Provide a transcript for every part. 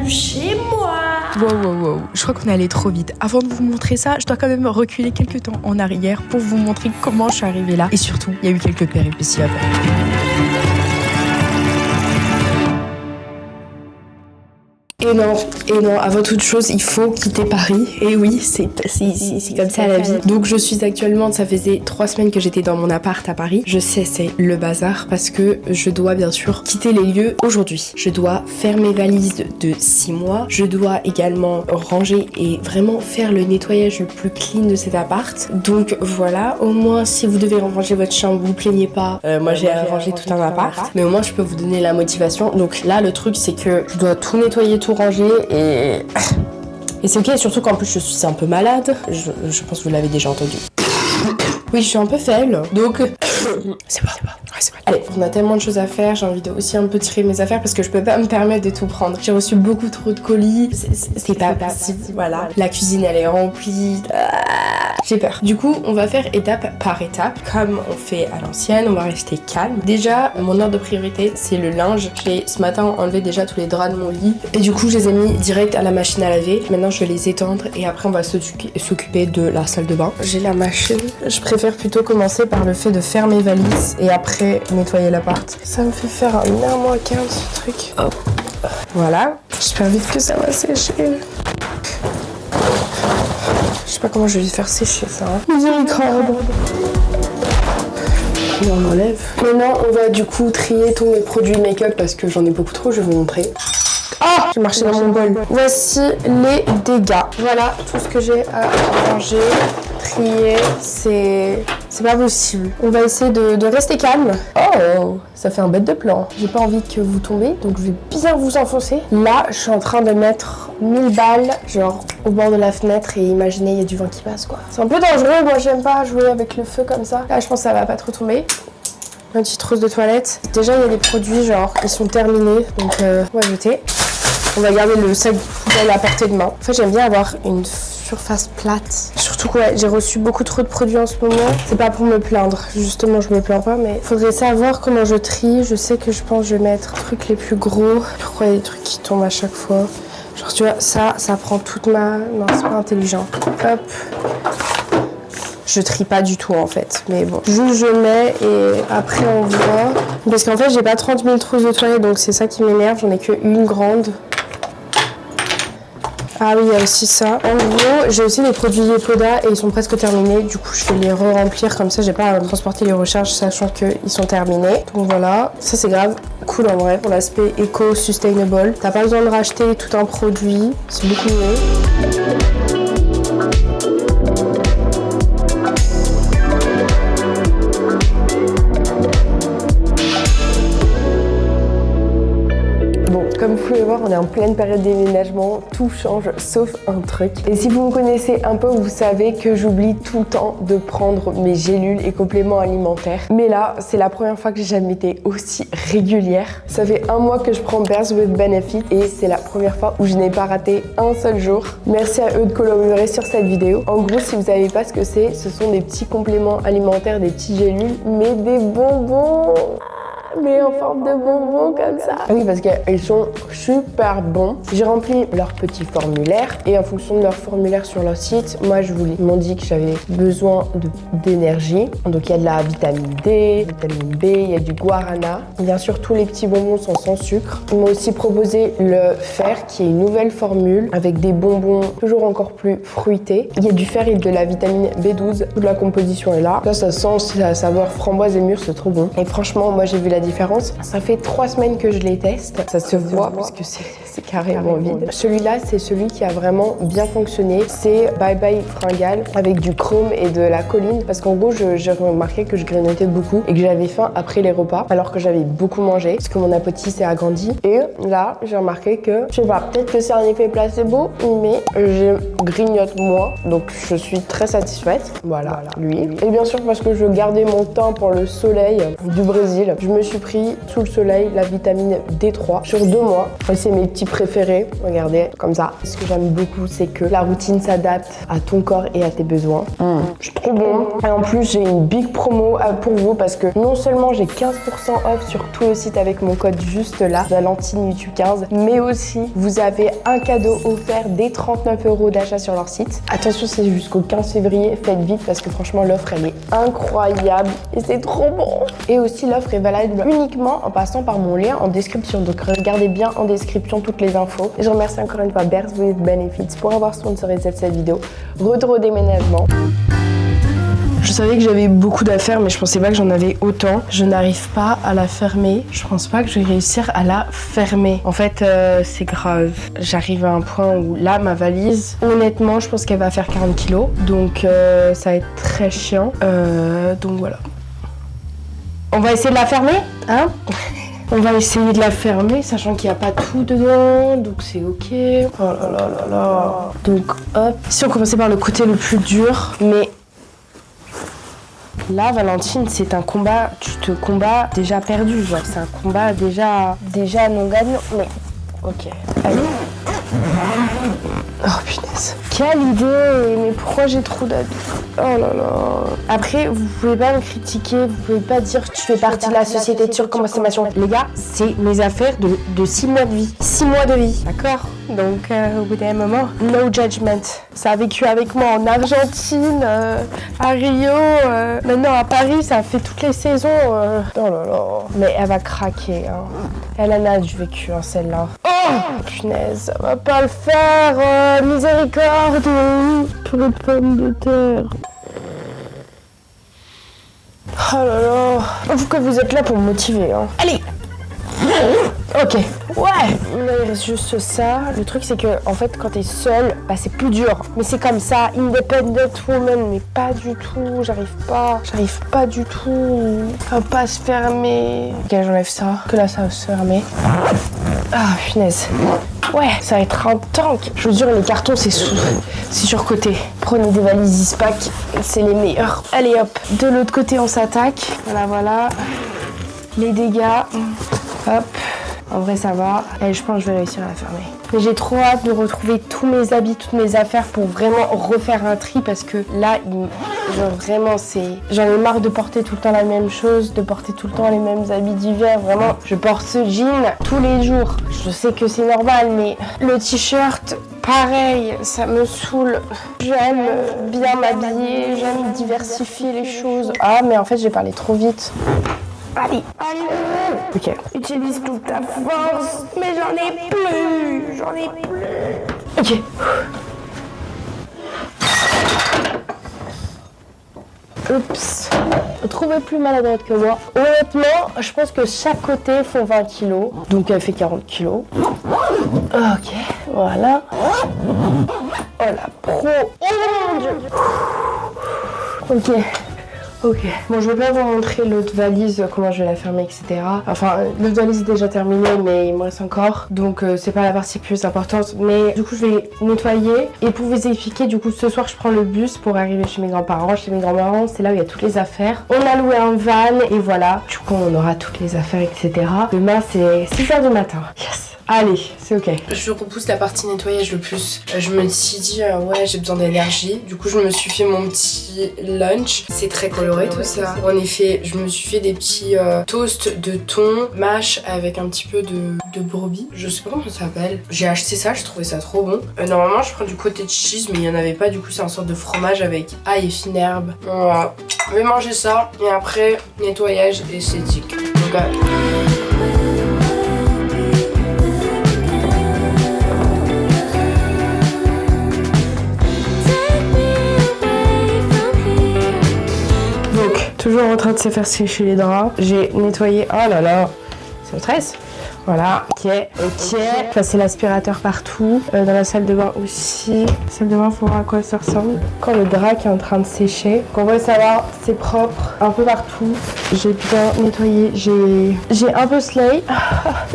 bienvenue chez moi. Wow, je crois qu'on est allé trop vite. Avant de vous montrer ça, je dois quand même reculer quelques temps en arrière pour vous montrer comment je suis arrivée là. Et surtout, il y a eu quelques péripéties avant. Et non, avant toute chose, il faut quitter Paris. Et oui, c'est comme ça la vie. Donc je suis actuellement, ça faisait 3 semaines que j'étais dans mon appart à Paris. Je sais, c'est le bazar parce que je dois bien sûr quitter les lieux aujourd'hui. Je dois faire mes valises de 6 mois. Je dois également ranger et vraiment faire le nettoyage le plus clean de cet appart. Donc voilà, au moins si vous devez ranger votre chambre, vous plaignez pas. Moi j'ai rangé tout un appart. Mais au moins je peux vous donner la motivation. Donc là, le truc c'est que je dois tout nettoyer, tout ranger et c'est ok, surtout qu'en plus je suis un peu malade, je pense que vous l'avez déjà entendu. Oui, je suis un peu faible, donc c'est bon. Allez, on a tellement de choses à faire, j'ai envie de aussi un peu tirer mes affaires parce que je peux pas me permettre de tout prendre. J'ai reçu beaucoup trop de colis, c'est pas possible, voilà. La cuisine elle est remplie, j'ai peur. Du coup, on va faire étape par étape, comme on fait à l'ancienne, on va rester calme. Déjà, mon ordre de priorité, c'est le linge. J'ai ce matin enlevé déjà tous les draps de mon lit et du coup, je les ai mis direct à la machine à laver. Maintenant, je vais les étendre et après, on va s'occuper de la salle de bain. J'ai la machine. Je préfère plutôt commencer par le fait de faire mes valises et après nettoyer l'appart. Ça me fait faire un énorme -15 ce truc. Hop. Voilà. J'espère vite que ça va sécher. Je sais pas comment je vais faire sécher ça. Miséricorde. Et on enlève. Maintenant, on va du coup trier tous mes produits make-up parce que j'en ai beaucoup trop, je vais vous montrer. Ah, j'ai marché dans mon bol. Voici les dégâts. Voilà tout ce que j'ai à ranger, trier. C'est pas possible. On va essayer de rester calme. Oh, ça fait un bête de plan. J'ai pas envie que vous tombiez, donc je vais bien vous enfoncer. Là, je suis en train de mettre 1000 balles, genre au bord de la fenêtre et imaginez, il y a du vent qui passe quoi. C'est un peu dangereux, moi j'aime pas jouer avec le feu comme ça. Là, je pense que ça va pas trop tomber. Une petite trousse de toilette. Déjà, il y a des produits, genre, ils sont terminés, donc on va jeter. On va garder le sac poubelle à portée de main. En fait, j'aime bien avoir une surface plate. Surtout que j'ai reçu beaucoup trop de produits en ce moment. C'est pas pour me plaindre, justement, je me plains pas, mais faudrait savoir comment je trie. Je sais que je pense que je vais mettre les trucs les plus gros. Pourquoi il y a des trucs qui tombent à chaque fois? Genre, tu vois, ça prend toute ma... Non, c'est pas intelligent. Hop. Je trie pas du tout en fait, mais bon. Juste je mets et après on voit. Parce qu'en fait j'ai pas 30 000 trousses de toilette, donc c'est ça qui m'énerve, j'en ai que une grande. Ah oui, il y a aussi ça. En gros, j'ai aussi les produits Yepoda et ils sont presque terminés. Du coup, je vais les re-remplir comme ça, j'ai pas à transporter les recharges sachant qu'ils sont terminés. Donc voilà, ça c'est grave cool en vrai pour l'aspect éco-sustainable. T'as pas besoin de racheter tout un produit, c'est beaucoup mieux. Comme vous pouvez voir, on est en pleine période déménagement, tout change sauf un truc. Et si vous me connaissez un peu, vous savez que j'oublie tout le temps de prendre mes gélules et compléments alimentaires. Mais là, c'est la première fois que j'ai jamais été aussi régulière. Ça fait 1 mois que je prends Bears with Benefit et c'est la première fois où je n'ai pas raté un seul jour. Merci à eux de collaborer sur cette vidéo. En gros, si vous savez pas ce que c'est, ce sont des petits compléments alimentaires, des petits gélules, mais des bonbons. Mais en forme de bonbons comme ça. Oui, parce qu'ils sont super bons. J'ai rempli leur petit formulaire et en fonction de leur formulaire sur leur site, moi ils m'ont dit que j'avais besoin d'énergie. Donc il y a de la vitamine D, vitamine B, il y a du guarana. Bien sûr, tous les petits bonbons sont sans sucre. Ils m'ont aussi proposé le fer qui est une nouvelle formule avec des bonbons toujours encore plus fruités. Il y a du fer et de la vitamine B12. Toute la composition est là. Là, ça sent la saveur framboise et mûre, c'est trop bon. Et franchement, moi j'ai vu la différence. Ça fait 3 semaines que je les teste. Ça se voit parce que c'est carrément vide. Celui-là, c'est celui qui a vraiment bien fonctionné. C'est Bye Bye Fringale avec du chrome et de la choline. Parce qu'en gros, j'ai remarqué que je grignotais beaucoup et que j'avais faim après les repas alors que j'avais beaucoup mangé parce que mon appétit s'est agrandi. Et là, j'ai remarqué que, je sais pas, peut-être que c'est un effet placebo, mais je grignote moins. Donc, je suis très satisfaite. Voilà, lui. Et bien sûr, parce que je gardais mon teint pour le soleil du Brésil, je me suis pris sous le soleil la vitamine D3 sur 2 mois. C'est mes petits préférés, regardez, comme ça. Ce que j'aime beaucoup, c'est que la routine s'adapte à ton corps et à tes besoins. C'est trop bon. Et en plus, j'ai une big promo pour vous parce que non seulement j'ai 15% off sur tout le site avec mon code juste là, Valentine YouTube 15, mais aussi vous avez un cadeau offert dès 39 € d'achat sur leur site. Attention, c'est jusqu'au 15 février, faites vite parce que franchement l'offre elle est incroyable et c'est trop bon. Et aussi l'offre est valable uniquement en passant par mon lien en description, donc regardez bien en description toutes les infos. Et je remercie encore une fois Bears with Benefits pour avoir sponsorisé cette vidéo. Retour au déménagement. Je savais que j'avais beaucoup d'affaires, mais je pensais pas que j'en avais autant. Je n'arrive pas à la fermer. Je pense pas que je vais réussir à la fermer. En fait, c'est grave. J'arrive à un point où là, ma valise, honnêtement, je pense qu'elle va faire 40 kilos. Donc, ça va être très chiant. Donc voilà. On va essayer de la fermer, hein? On va essayer de la fermer, sachant qu'il n'y a pas tout dedans, donc c'est ok. Oh là là là là. Donc hop. Si on commençait par le côté le plus dur, mais là, Valentine, c'est un combat, tu te combats déjà perdu, genre c'est un combat déjà non gagnant, mais ok. Allez. Oh punaise. Quelle idée, mais pourquoi j'ai trop d'habits? Oh là là. Après, vous pouvez pas me critiquer, vous pouvez pas dire que tu fais partie de la société de surconsommation. Les gars, c'est mes affaires de 6 mois de vie. 6 mois de vie, d'accord? Donc, au bout d'un moment, no judgment. Ça a vécu avec moi en Argentine, à Rio, maintenant à Paris, ça a fait toutes les saisons. Oh là là. Mais elle va craquer, hein. Elle en a du vécu, hein, celle-là. Oh, punaise, ça va pas le faire, miséricorde pour les pommes de terre. Oh là là, vous que vous êtes là pour me motiver, hein. Allez. Ok, ouais. Mais il reste juste ça. Le truc c'est que en fait quand t'es seule, bah c'est plus dur. Mais c'est comme ça, independent woman, mais pas du tout. J'arrive pas du tout. Ça va pas se fermer. Ok, j'enlève ça. Que là ça va se fermer. Ah punaise. Ouais, ça va être un tank. Je vous jure, les cartons c'est surcoté. Prenez des valises Ispac, c'est les meilleurs. Allez hop, de l'autre côté on s'attaque. Voilà. Les dégâts. Hop, en vrai ça va. Et je pense que je vais réussir à la fermer. Mais j'ai trop hâte de retrouver tous mes habits, toutes mes affaires pour vraiment refaire un tri parce que là, genre vraiment j'en ai marre de porter tout le temps la même chose, de porter tout le temps les mêmes habits d'hiver. Vraiment, je porte ce jean tous les jours. Je sais que c'est normal, mais le t-shirt, pareil, ça me saoule. J'aime bien m'habiller, j'aime diversifier les choses. Ah, mais en fait, j'ai parlé trop vite. Allez. Ok. Utilise toute ta force, mais j'en ai plus. Ok. Oups. Trouvez plus maladroite que moi. Honnêtement, je pense que chaque côté font 20 kilos. Donc elle fait 40 kilos. Ok. Voilà. Oh la pro. Oh mon dieu. Ok. Ok, bon je vais pas vous montrer l'autre valise, comment je vais la fermer, etc. Enfin, l'autre valise est déjà terminée, mais il me reste encore. Donc c'est pas la partie plus importante. Mais du coup je vais nettoyer. Et pour vous expliquer, du coup ce soir je prends le bus pour arriver chez mes grands-parents. Chez mes grands-parents, c'est là où il y a toutes les affaires. On a loué un van et voilà. Du coup on aura toutes les affaires, etc. Demain c'est 6h du matin. Yes. Allez, c'est ok. Je repousse la partie nettoyage le plus. Je me suis dit, ouais, j'ai besoin d'énergie. Du coup, je me suis fait mon petit lunch. C'est très coloré tout ça. En effet, je me suis fait des petits toasts de thon, mâche avec un petit peu de brebis. Je sais pas comment ça s'appelle. J'ai acheté ça, je trouvais ça trop bon. Normalement, je prends du cottage cheese, mais il y en avait pas. Du coup, c'est une sorte de fromage avec ail et fine herbe. Voilà. Je vais manger ça et après, nettoyage esthétique. Donc, toujours en train de se faire sécher les draps. J'ai nettoyé. Oh là là, ça me stresse. Voilà, ok. Passer l'aspirateur partout. Dans la salle de bain aussi. La salle de bain, faut voir à quoi ça ressemble. Quand le drac est en train de sécher, qu'on voit ça va, c'est propre, un peu partout. J'ai bien nettoyé, j'ai un peu slay.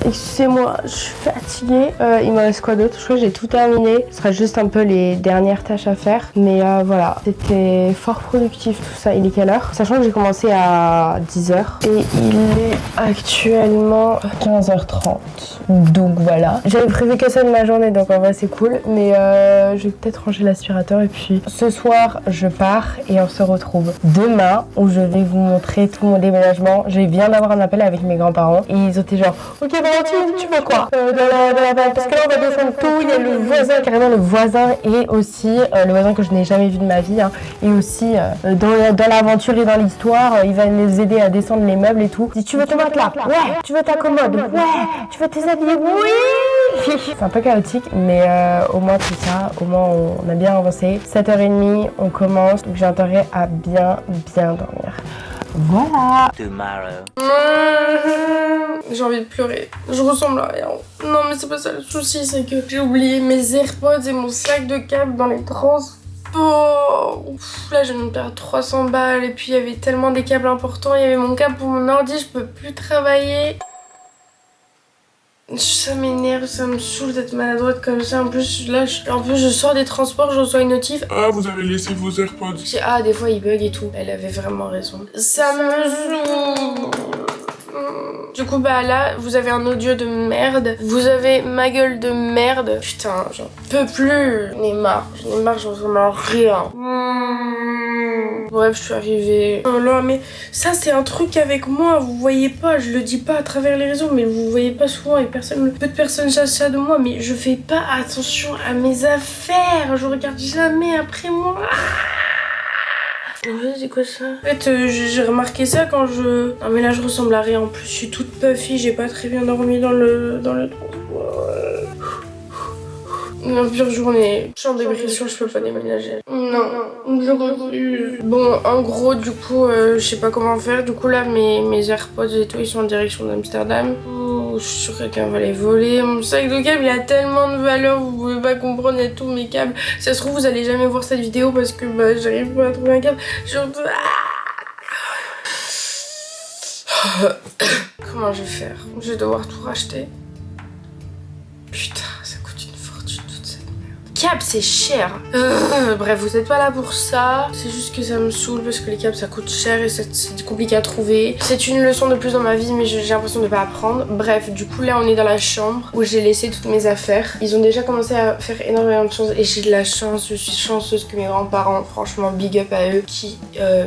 Excusez-moi, je suis fatiguée. Il me reste quoi d'autre? Je crois que j'ai tout terminé. Ce sera juste un peu les dernières tâches à faire. Mais voilà, c'était fort productif tout ça. Il est quelle heure? Sachant que j'ai commencé à 10h et il est actuellement 15h30. Donc voilà. J'avais prévu que ça de ma journée, donc en vrai c'est cool. Mais je vais peut-être ranger l'aspirateur et puis ce soir je pars et on se retrouve demain où je vais vous montrer tout mon déménagement. Je viens d'avoir un appel avec mes grands-parents et ils ont été genre ok Valentine, tu veux quoi parce que là on va descendre tout. Il y a le voisin, carrément le voisin et aussi le voisin que je n'ai jamais vu de ma vie hein, et aussi dans l'aventure et dans l'histoire il va nous aider à descendre les meubles et tout. Si tu veux ton matelas, ouais. Tu veux ta commode, ouais. Tu veux tes habits, oui. C'est un peu chaotique mais au moins tout ça, au moins on a bien avancé. 7h30 on commence donc j'ai intérêt à bien dormir. Voilà. J'ai envie de pleurer. Je ressemble à rien. Non mais c'est pas ça le souci, c'est que j'ai oublié mes AirPods et mon sac de câbles dans les transports. Là je viens de perdre 300 balles et puis il y avait tellement des câbles importants. Il y avait mon câble pour mon ordi, je peux plus travailler. Ça m'énerve, ça me saoule d'être maladroite comme ça. En plus, là, je sors des transports, je reçois une notif. Ah, vous avez laissé vos AirPods. Ah, des fois, ils bug et tout. Elle avait vraiment raison. Ça me saoule. Du coup, bah là, vous avez un audio de merde. Vous avez ma gueule de merde. Putain, j'en peux plus. J'en ai marre, j'en ressemble à rien. Bref, je suis arrivée. Oh là, mais ça, c'est un truc avec moi. Vous voyez pas, je le dis pas à travers les réseaux, mais vous voyez pas souvent et peu de personnes sachent ça de moi. Mais je fais pas attention à mes affaires. Je regarde jamais après moi. C'est quoi ça? En fait, j'ai remarqué ça quand je... Non mais là, je ressemble à rien. En plus, je suis toute puffy. J'ai pas très bien dormi dans le transport. Une pire journée. Je suis en dépression, je peux pas déménager. Non, je refuse. Bon, en gros, du coup, je sais pas comment faire. Du coup, là, mes AirPods et tout, ils sont en direction d'Amsterdam. Oh, je suis sûre que quelqu'un va les voler. Mon sac de câbles, il a tellement de valeur, vous pouvez pas comprendre. Il y a tous mes câbles. Si ça se trouve, vous allez jamais voir cette vidéo parce que bah, j'arrive pas à trouver un câble. Comment je vais faire? Je vais devoir tout racheter. Putain. Câbles c'est cher. Bref, vous êtes pas là pour ça. C'est juste que ça me saoule parce que les câbles ça coûte cher et c'est compliqué à trouver. C'est une leçon de plus dans ma vie mais j'ai l'impression de pas apprendre. Bref, du coup là on est dans la chambre où j'ai laissé toutes mes affaires. Ils ont déjà commencé à faire énormément de choses et j'ai de la chance. Je suis chanceuse que mes grands-parents, franchement big up à eux, qui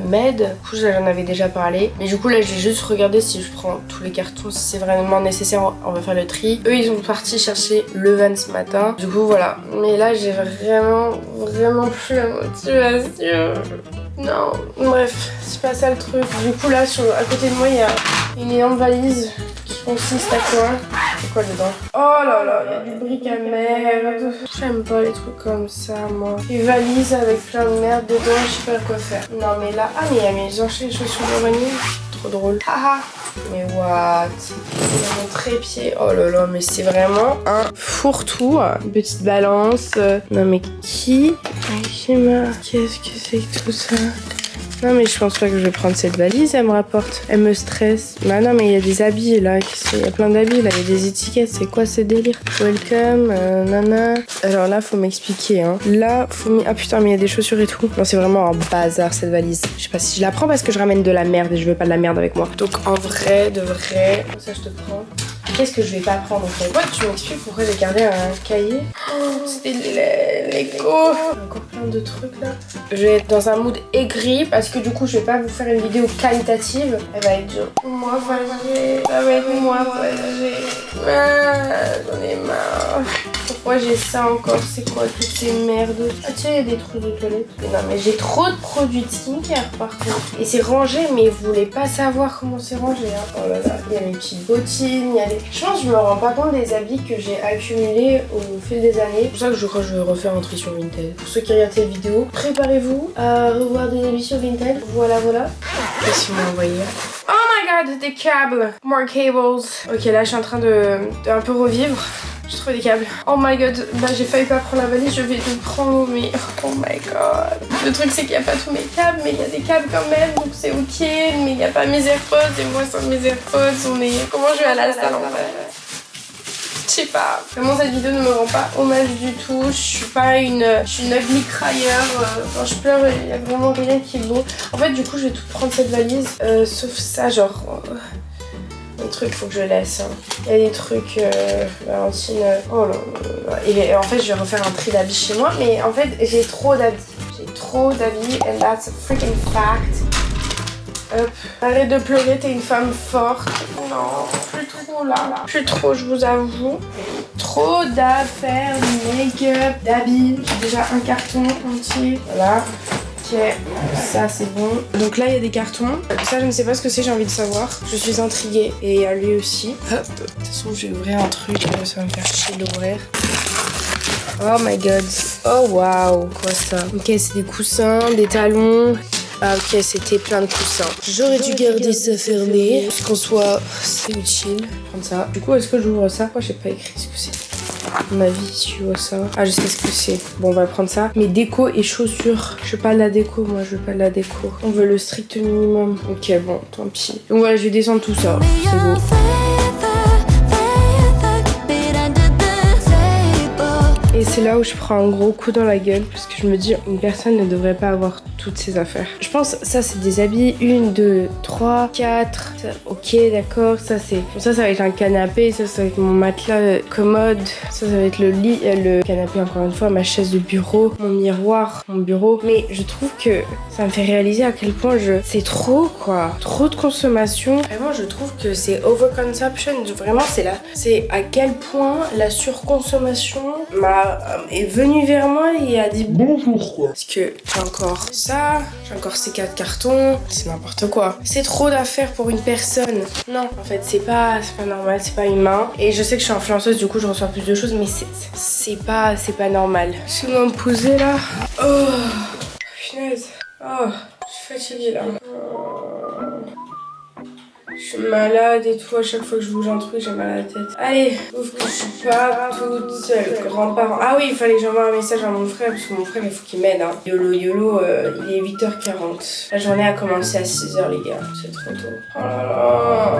m'aident. Du coup j'en avais déjà parlé. Mais du coup là j'ai juste regardé si je prends tous les cartons, si c'est vraiment nécessaire, on va faire le tri. Eux ils sont partis chercher le van ce matin. Du coup voilà. Mais là j'ai vraiment plus la motivation. Non, bref, c'est pas ça le truc. Du coup là, à côté de moi, il y a une énorme valise qui consiste à quoi? C'est quoi dedans? Oh là là, il y a du bric à merde. J'aime pas les trucs comme ça, moi. Une valise avec plein de merde dedans, je sais pas quoi faire. Non mais là, ah mais il y a mes enchaînes chaussures de vanille. Trop drôle. Haha. Mais what? C'est mon trépied. Oh là là, mais c'est vraiment un fourre-tout. Une petite balance. Non mais qui? Qu'est-ce que c'est que tout ça? Non mais je pense pas que je vais prendre cette valise, elle me rapporte. Elle me stresse. Bah non mais il y a des habits là, il y a plein d'habits là, il y a des étiquettes, c'est quoi ce délire? Welcome, nana. Alors là faut m'expliquer hein. Là faut ah putain mais il y a des chaussures et tout. Non c'est vraiment un bazar cette valise. Je sais pas si je la prends parce que je ramène de la merde et je veux pas de la merde avec moi. Donc en vrai, de vrai, ça je te prends. Qu'est-ce que je vais pas prendre en fait? Ouais, tu m'expliques pourquoi j'ai gardé un cahier. C'était Lego. Encore plein de trucs là. Je vais être dans un mood aigri parce que du coup je vais pas vous faire une vidéo qualitative. Elle va être genre moi voyager. Ça va être moi voyager. J'en ai marre. Pourquoi j'ai ça encore? C'est quoi toutes ces merdes? Ah tiens, il y a des trous de toilette. Mais non mais j'ai trop de produits de skincare par contre. Et c'est rangé mais vous voulez pas savoir comment c'est rangé hein. Oh là là. Il y a mes petites bottines, il y a des... Je pense que je me rends pas compte des habits que j'ai accumulés au fil des années. C'est pour ça que je crois que je vais refaire un tri sur Vinted. Pour ceux qui regardent cette vidéo, préparez-vous à revoir des habits sur Vinted. Voilà. Qu'est-ce qu'ils m'ont envoyé? Oh my god, des câbles. More cables. Ok, là, je suis en train de un peu revivre. J'ai trouvé des câbles. Oh my god, bah j'ai failli pas prendre la valise, je vais tout prendre, mais oh my god. Le truc c'est qu'il n'y a pas tous mes câbles, mais il y a des câbles quand même, donc c'est ok, mais il n'y a pas mes AirPods, et moi sans mes AirPods, on est... Comment je vais aller à la salle en fait? Je sais pas. Vraiment cette vidéo ne me rend pas hommage du tout. Je suis pas une ugly crier. Quand je pleure, il y a vraiment rien qui est beau. En fait du coup je vais tout prendre cette valise, sauf ça genre... Un truc faut que je laisse. Hein. Il y a des trucs, Valentine. Oh là là. Et en fait, je vais refaire un tri d'habits chez moi. Mais en fait, j'ai trop d'habits. J'ai trop d'habits. And that's a freaking fact. Hop. Arrête de pleurer, t'es une femme forte. Non, plus trop là. Plus trop, je vous avoue. Trop d'affaires, de make-up, d'habits. J'ai déjà un carton entier. Voilà. Ok, ça c'est bon. Donc là il y a des cartons. Ça je ne sais pas ce que c'est, j'ai envie de savoir. Je suis intriguée. Et à lui aussi. Hop. De toute façon je vais ouvrir un truc, ça va me faire chier de l'ouvrir. Oh my god. Oh waouh. Quoi ça? Ok, c'est des coussins, des talons. Ah ok, c'était plein de coussins. J'aurais dû garder ça fermé. Parce qu'en soit c'est utile. Prendre ça. Du coup est-ce que j'ouvre ça? Moi j'ai pas écrit ce que c'est. Ma vie, si tu vois ça. Ah, je sais ce que c'est. Bon, on va prendre ça. Mais déco et chaussures. Je veux pas de la déco, moi, je veux pas de la déco. On veut le strict minimum. Ok, bon, tant pis. Donc voilà, je vais descendre tout ça. C'est beau. Et c'est là où je prends un gros coup dans la gueule parce que je me dis une personne ne devrait pas avoir toutes ses affaires. Je pense ça c'est des habits 1, 2, 3, 4. Ça, ok d'accord, ça va être un canapé, ça va être mon matelas commode, ça va être le lit, le canapé encore une fois, ma chaise de bureau, mon miroir, mon bureau. Mais je trouve que ça me fait réaliser à quel point c'est trop quoi, trop de consommation. Vraiment je trouve que c'est overconsumption. Vraiment c'est à quel point la surconsommation est venue vers moi et a dit bonjour quoi. Parce que j'ai encore ça, j'ai encore ces 4 cartons, c'est n'importe quoi. C'est trop d'affaires pour une personne. Non, en fait c'est pas normal, c'est pas humain. Et je sais que je suis influenceuse, du coup je reçois plus de choses, mais c'est pas normal. Je vais me poser là. Oh, punaise. Oh, je suis fatiguée là. Je suis malade et tout, à chaque fois que je bouge un truc, j'ai mal à la tête. Allez, sauf que je suis pas toute seule. Grands-parents. Ah oui, il fallait que j'envoie un message à mon frère, parce que mon frère, il faut qu'il m'aide. Hein. YOLO, il est 8h40. La journée a commencé à 6h, les gars. C'est trop tôt. Oh là là.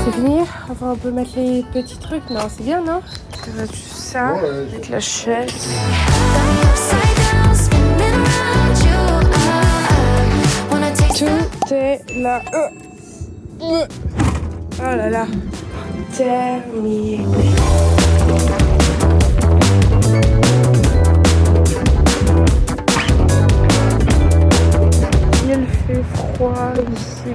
C'est fini? Enfin, on peut mettre les petits trucs. Non, c'est bien, non? Ça, avec la chaise. Tout est là. Oh là là. Terminé. Il fait froid ici,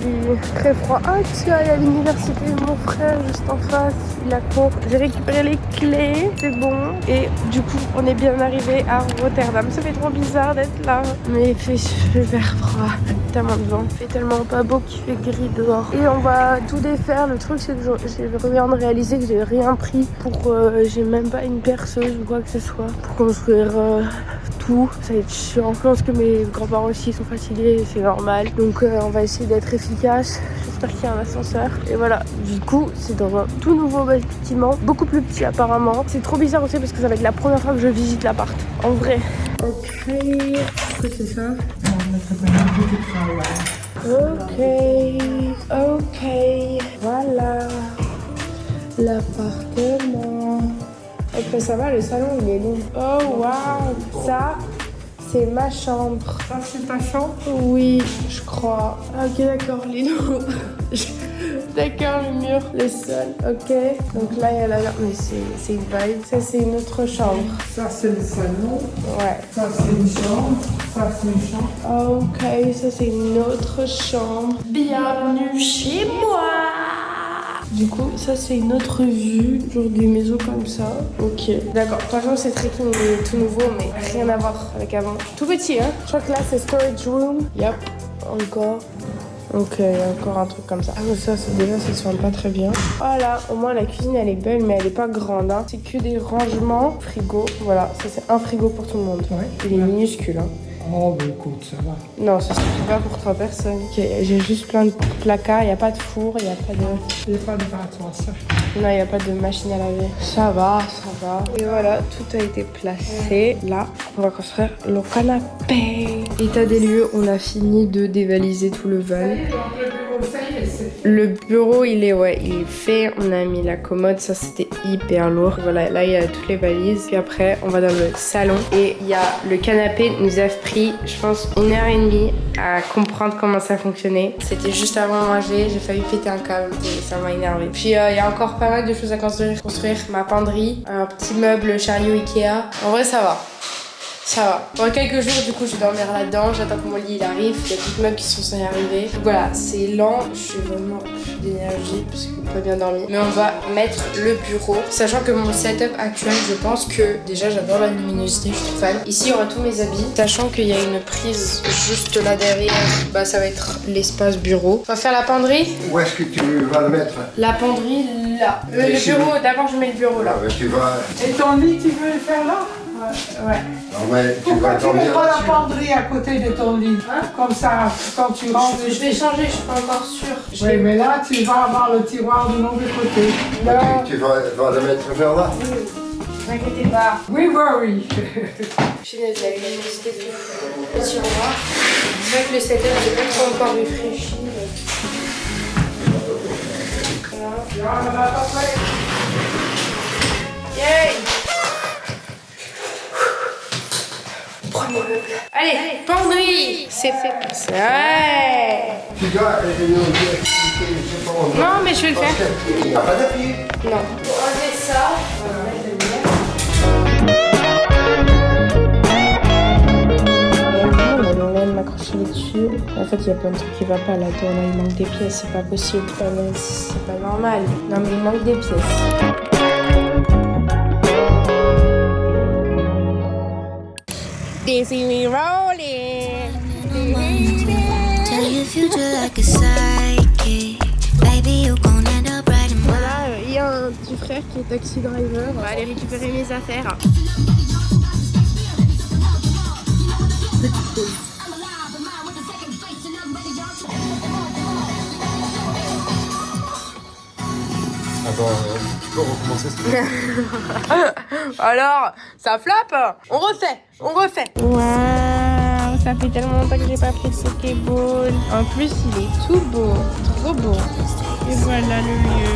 très froid. Ah tiens, il y a l'université de mon frère juste en face, il a cours. J'ai récupéré les clés, c'est bon. Et du coup, on est bien arrivé à Rotterdam. Ça fait trop bizarre d'être là, mais il fait super froid. Tellement de vent, il fait tellement pas beau qu'il fait gris dehors. Et on va tout défaire. Le truc c'est que je viens de réaliser que j'ai rien pris pour... j'ai même pas une perceuse ou quoi que ce soit pour construire... tout, ça va être chiant. Je pense que mes grands-parents aussi sont fatigués, c'est normal. Donc on va essayer d'être efficace. J'espère qu'il y a un ascenseur. Et voilà, du coup, c'est dans un tout nouveau bâtiment, beaucoup plus petit apparemment. C'est trop bizarre aussi parce que ça va être la première fois que je visite l'appart. En vrai. Ok, qu'est-ce que c'est ça? Ok, voilà l'appartement. Ok, ça va, le salon il est long. Oh waouh, ça c'est ma chambre. Ça c'est ta chambre? Oui, je crois. Ok, d'accord, les noms. D'accord, le mur, le sol. Ok, donc là il y a la... Mais c'est une vibe. Ça c'est une autre chambre. Ça c'est le salon. Ouais. Ça c'est une chambre. Ça c'est une chambre. Ok, ça c'est une autre chambre. Bienvenue chez moi. Du coup, ça c'est une autre vue, genre des maisons comme ça. Ok, d'accord. Franchement, c'est très clean, il est tout nouveau, mais rien à voir avec avant. Tout petit, hein. Je crois que là c'est storage room. Yep. Encore. Donc il y a encore un truc comme ça. Ah mais ça c'est déjà ça se forme pas très bien. Voilà, au moins la cuisine elle est belle mais elle est pas grande. Hein. C'est que des rangements. Frigo, voilà, ça c'est un frigo pour tout le monde. Ouais. Il est minuscule. Hein. Oh, bah écoute, ça va. Non, ça suffit pas pour 3 personnes. Ok, j'ai juste plein de placards, il n'y a pas de four, il n'y a pas de... Il n'y a pas de battoir, ça. Non, il n'y a pas de machine à laver. Ça va, ça va. Et voilà, tout a été placé. Là, on va construire le canapé. État des lieux, on a fini de dévaliser tout le van. Le bureau, il est fait. On a mis la commode, ça c'était hyper lourd. Voilà, là il y a toutes les valises. Puis après, on va dans le salon et il y a le canapé. Nous a pris, je pense, 1h30 à comprendre comment ça fonctionnait. C'était juste avant de manger, j'ai failli péter un câble, ça m'a énervé. Puis il y a encore pas mal de choses à construire. Ma penderie, un petit meuble chariot Ikea. En vrai, ça va. Ça va. Pendant quelques jours, du coup, je vais dormir là-dedans. J'attends que mon lit il arrive. Il y a d'autres meubles qui sont censés arriver. Donc voilà, c'est lent. Je suis vraiment d'énergie parce que j'ai pas bien dormi. Mais on va mettre le bureau. Sachant que mon setup actuel, je pense que déjà j'adore la luminosité, je suis fan. Ici, il y aura tous mes habits. Sachant qu'il y a une prise juste là derrière, bah ça va être l'espace bureau. On va faire la penderie. Où est-ce que tu vas le mettre? La penderie là. Le bureau, d'abord je mets le bureau là. Ah, mais tu vas... Et ton lit, tu veux le faire là? Ouais. Non, mais tu Pourquoi vas tu mets dormir pas la là-dessus. penderie à côté de ton lit? Hein? Comme ça, quand tu rentres... Je vais changer, je suis pas encore sûre. Oui, mais là, tu vas avoir le tiroir du mauvais côté. Non. Tu vas le mettre vers là. Ne vous inquiétez pas. Oui, oui. Je suis naze, la luminosité de fou. Le tiroir. C'est vrai que le setup, j'ai pas trop encore réfléchi. Voilà. Yay! Premier meuble. Allez, penderie! C'est fait. Ouais! Tu dois nous expliquer, je sais pas. Non, mais je vais le faire. Il n'y a pas d'appui. Non. Pour enlever ça, on va mettre le lien. On aime m'accrocher dessus. En fait, il y a plein de trucs qui ne vont pas là. Il manque des pièces, c'est pas possible. C'est pas normal. Non, mais il manque des pièces. Daisy, we rolling. Tell your future like a psychic. Baby, you gon' end up right in my Voilà, il y a un petit frère qui est taxi driver. On va aller récupérer mes affaires. Attends, tu peux recommencer s'il te plaît? Alors, ça flappe. On refait. Waouh, ça fait tellement longtemps que j'ai pas pris de Pokéball. En plus, il est tout beau, trop beau. Et voilà le lieu.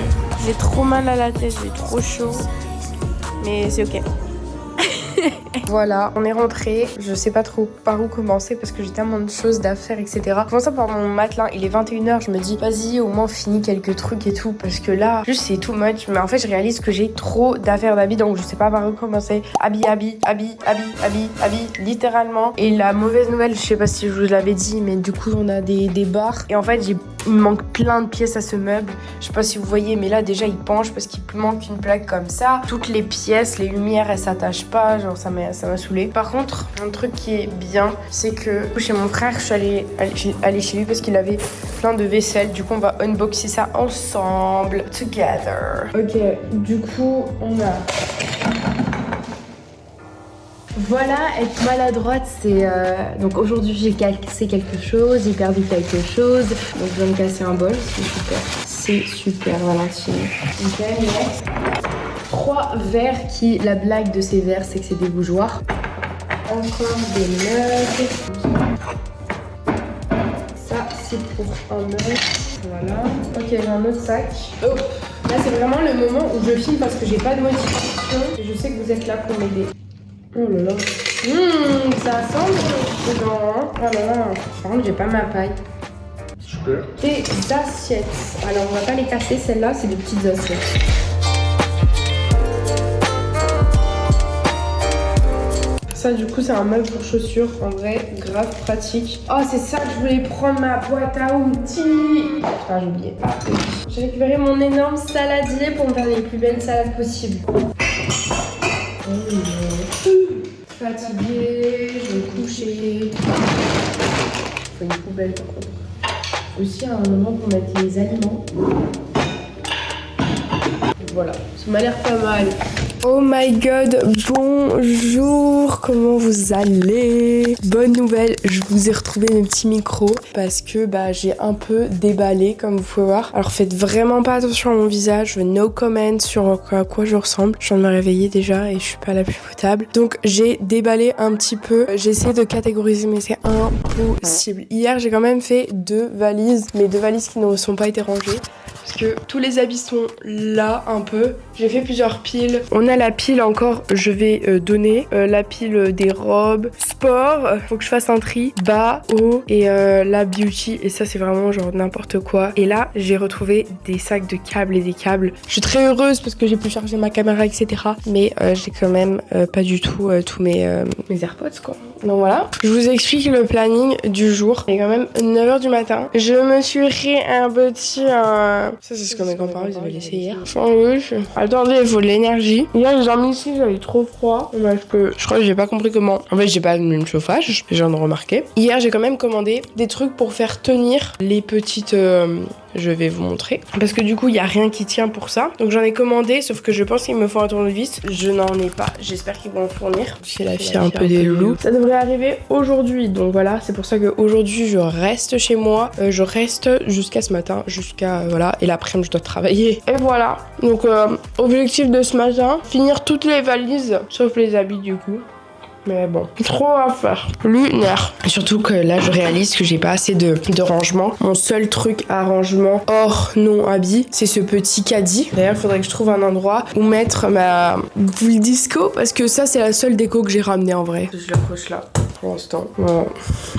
J'ai trop mal à la tête, j'ai trop chaud. Mais c'est ok. Voilà, on est rentré. Je sais pas trop par où commencer parce que j'ai tellement de choses à faire, etc. Commençons par mon matelas. Il est 21h. Je me dis, vas-y, au moins finis quelques trucs et tout. Parce que là, juste c'est too much. Mais en fait, je réalise que j'ai trop d'affaires d'habits. Donc, je sais pas par où commencer. Habits, littéralement. Et la mauvaise nouvelle, je sais pas si je vous l'avais dit, mais du coup, on a des barres. Et en fait, il me manque plein de pièces à ce meuble. Je sais pas si vous voyez, mais là, déjà, il penche parce qu'il manque une plaque comme ça. Toutes les pièces, les lumières, elles s'attachent pas. Genre, ça m'a saoulé. Par contre, un truc qui est bien, c'est que chez mon frère, je suis allée chez lui parce qu'il avait plein de vaisselle. Du coup, on va unboxer ça ensemble. Together. Ok, du coup, on a... Voilà, être maladroite, c'est... Donc aujourd'hui, j'ai cassé quelque chose, j'ai perdu quelque chose. Donc je viens de casser un bol, c'est super. C'est super, Valentine. Ok, next. 3 verres qui... La blague de ces verres, c'est que c'est des bougeoirs. Encore des mugs. Ça, c'est pour un mug. Voilà. Ok, j'ai un autre sac. Oh, là, c'est vraiment le moment où je filme parce que j'ai pas de motivation. Et je sais que vous êtes là pour m'aider. Oh là là. Ça sent dedans, hein. Oh là là. Par contre, j'ai pas ma paille. Super. Des assiettes. Alors, on va pas les casser, celles-là, c'est des petites assiettes. Ça, du coup, c'est un meuble pour chaussures. En vrai, grave pratique. Oh, c'est ça que je voulais prendre, ma boîte à outils. Putain, j'ai oublié. Ah, oui. J'ai récupéré mon énorme saladier pour me faire les plus belles salades possibles. Fatiguée, je vais me coucher. Faut une poubelle par contre. aussi un moment pour mettre les aliments. Voilà, ça m'a l'air pas mal. Oh my god, bonjour, comment vous allez? Bonne nouvelle, je vous ai retrouvé mes petits micros parce que j'ai un peu déballé comme vous pouvez voir. Alors faites vraiment pas attention à mon visage, no comment sur à quoi je ressemble. Je viens de me réveiller déjà et je suis pas la plus potable. Donc j'ai déballé un petit peu, j'ai essayé de catégoriser mais c'est impossible. Hier j'ai quand même fait 2 valises, mais 2 valises qui ne sont pas été rangées. Parce que tous les habits sont là un peu. J'ai fait plusieurs piles. On a la pile encore, je vais donner. La pile des robes. Sport, faut que je fasse un tri. Bas, haut et la beauty. Et ça c'est vraiment genre n'importe quoi. Et là j'ai retrouvé des sacs de câbles et des câbles. Je suis très heureuse parce que j'ai pu charger ma caméra etc. Mais j'ai quand même pas du tout tous mes AirPods quoi. Donc voilà. Je vous explique le planning du jour. Il est quand même 9h du matin. Je me suis fait un petit... Ça, c'est ce que mes grands-parents avaient laissé hier. Sandwich. Attendez, il faut de l'énergie. Hier, j'ai dormi ici, j'avais trop froid. Parce que je crois que j'ai pas compris comment. En fait, j'ai pas allumé le chauffage, je viens de remarquer. Hier, j'ai quand même commandé des trucs pour faire tenir les petites... Je vais vous montrer. Parce que du coup, il n'y a rien qui tient pour ça. Donc j'en ai commandé, sauf que je pense qu'il me faut un tournevis. Je n'en ai pas. J'espère qu'ils vont le fournir. C'est la fille un peu des loups. Ça devrait arriver aujourd'hui. Donc voilà, c'est pour ça qu'aujourd'hui, je reste chez moi. Je reste jusqu'à ce matin. Jusqu'à... voilà. Et l'après-midi, je dois travailler. Et voilà. Donc, objectif de ce matin, finir toutes les valises, sauf les habits du coup. Mais bon, trop à faire. Lunaire. Surtout que là, je réalise que j'ai pas assez de rangement. Mon seul truc à rangement hors non habit, c'est ce petit caddie. D'ailleurs, il faudrait que je trouve un endroit où mettre ma boule disco. Parce que ça, c'est la seule déco que j'ai ramenée en vrai. Je l'accroche là pour l'instant. Voilà.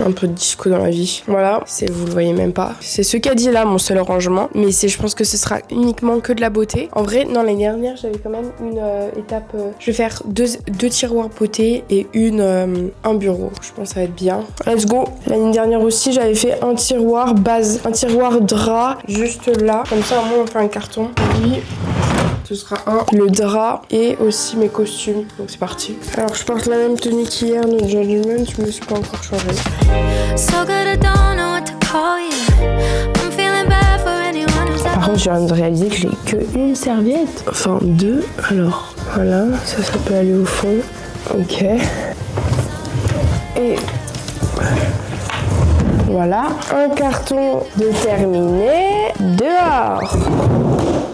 Un peu de disco dans la vie. Voilà. Vous le voyez même pas. C'est ce caddie là, mon seul rangement. Mais je pense que ce sera uniquement que de la beauté. En vrai, non, l'année dernière, j'avais quand même une étape. Je vais faire deux tiroirs beauté et un bureau. Je pense que ça va être bien. Let's go. L'année dernière aussi, j'avais fait un tiroir base, un tiroir drap juste là. Comme ça, au moins, on fait un carton. Oui. Ce sera le drap et aussi mes costumes. Donc c'est parti. Alors je porte la même tenue qu'hier, notre gentleman. Je me suis pas encore changée. Par contre, je viens de réaliser que j'ai qu'une serviette. Enfin 2. Alors voilà, ça peut aller au fond. Ok. Et voilà, un carton de terminé. Dehors.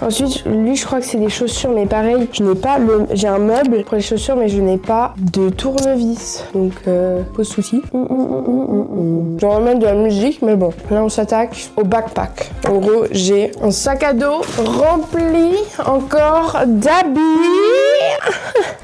Ensuite, lui, je crois que c'est des chaussures, mais pareil, j'ai un meuble pour les chaussures, mais je n'ai pas de tournevis. Donc, pas de soucis. Je vais remettre de la musique, mais bon. Là, on s'attaque au backpack. En gros, j'ai un sac à dos rempli encore d'habits.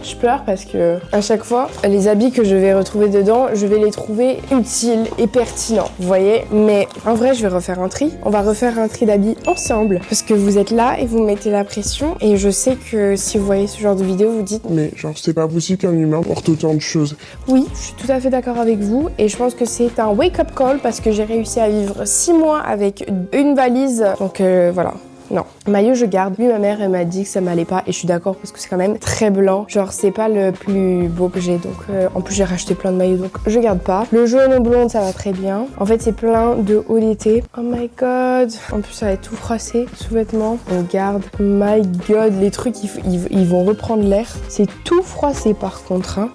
Je pleure parce que à chaque fois, les habits que je vais retrouver dedans, je vais les trouver utiles et pertinents. Vous voyez? Mais en vrai, je vais refaire un tri. On va refaire un tri d'habits ensemble. Parce que vous êtes là et vous mettez la pression. Et je sais que si vous voyez ce genre de vidéo, vous dites... Mais genre, c'est pas possible qu'un humain porte autant de choses. Oui, je suis tout à fait d'accord avec vous. Et je pense que c'est un wake-up call parce que j'ai réussi à vivre 6 mois avec une valise. Donc voilà. Non, maillot je garde. Lui, ma mère, elle m'a dit que ça m'allait pas et je suis d'accord parce que c'est quand même très blanc. Genre, c'est pas le plus beau que j'ai. Donc, en plus, j'ai racheté plein de maillots donc je garde pas. Le jaune ou blonde, ça va très bien. En fait, c'est plein de haut d'été. Oh my god. En plus, ça va être tout froissé. Sous-vêtements, on garde. My god, les trucs, ils vont reprendre l'air. C'est tout froissé par contre, hein.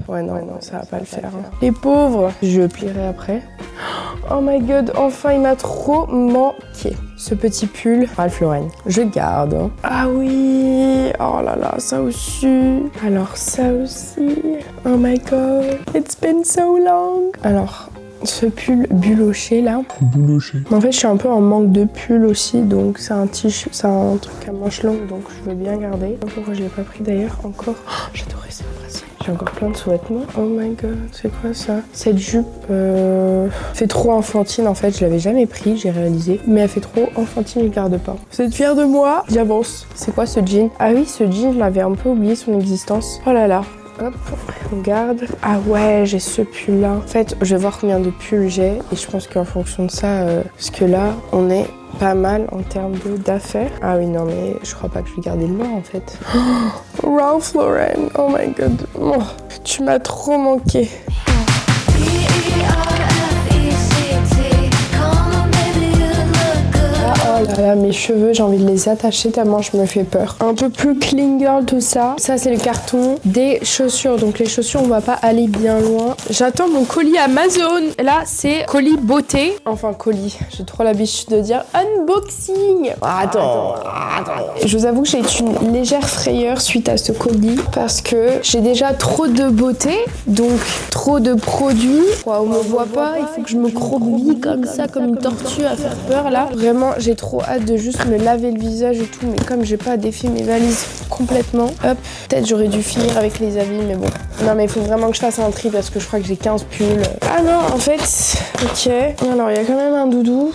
Ouais, non, ça va pas le faire. Hein. Les pauvres, je plierai après. Oh my god, enfin, il m'a trop manqué. Ce petit pull Ralph Lauren. Je garde. Hein. Ah oui. Oh là là, ça aussi. Alors, ça aussi. Oh my god. It's been so long. Alors... ce pull buloché là. Buloché. En fait, je suis un peu en manque de pull aussi, donc c'est un truc à manches longues, donc je veux bien garder. Pourquoi je l'ai pas pris d'ailleurs encore. Oh, j'adorais cette brassière. J'ai encore plein de sous-vêtements. Oh my god, c'est quoi ça? Cette jupe fait trop enfantine en fait, je l'avais jamais pris, j'ai réalisé. Mais elle fait trop enfantine, je garde pas. Vous êtes fiers de moi? J'avance. C'est quoi ce jean? Ah oui, ce jean, je l'avais un peu oublié son existence. Oh là là. Hop, on garde. Ah ouais, j'ai ce pull là. En fait, je vais voir combien de pulls j'ai et je pense qu'en fonction de ça, parce que là, on est pas mal en termes d'affaires. Ah oui, non, mais je crois pas que je vais garder le noir en fait. Oh, Ralph Lauren, oh my god. Oh, tu m'as trop manqué. P-E-R-F-E-C-T, come Voilà, mes cheveux, j'ai envie de les attacher tellement je me fais peur. Un peu plus clean girl tout ça. Ça, c'est le carton des chaussures. Donc les chaussures, on va pas aller bien loin. J'attends mon colis Amazon. Là, c'est colis beauté. Enfin, colis. J'ai trop l'habitude de dire unboxing. Attends. Je vous avoue que j'ai une légère frayeur suite à ce colis parce que j'ai déjà trop de beauté, donc trop de produits. On me voit pas, il faut que je me croqueville comme ça, comme une tortue à faire peur là. Vraiment, j'ai trop hâte de juste me laver le visage et tout, mais comme j'ai pas défait mes valises complètement, hop, peut-être j'aurais dû finir avec les habits, mais bon. Non, mais il faut vraiment que je fasse un tri parce que je crois que j'ai 15 pulls. Ah non, en fait, ok. Alors, il y a quand même un doudou.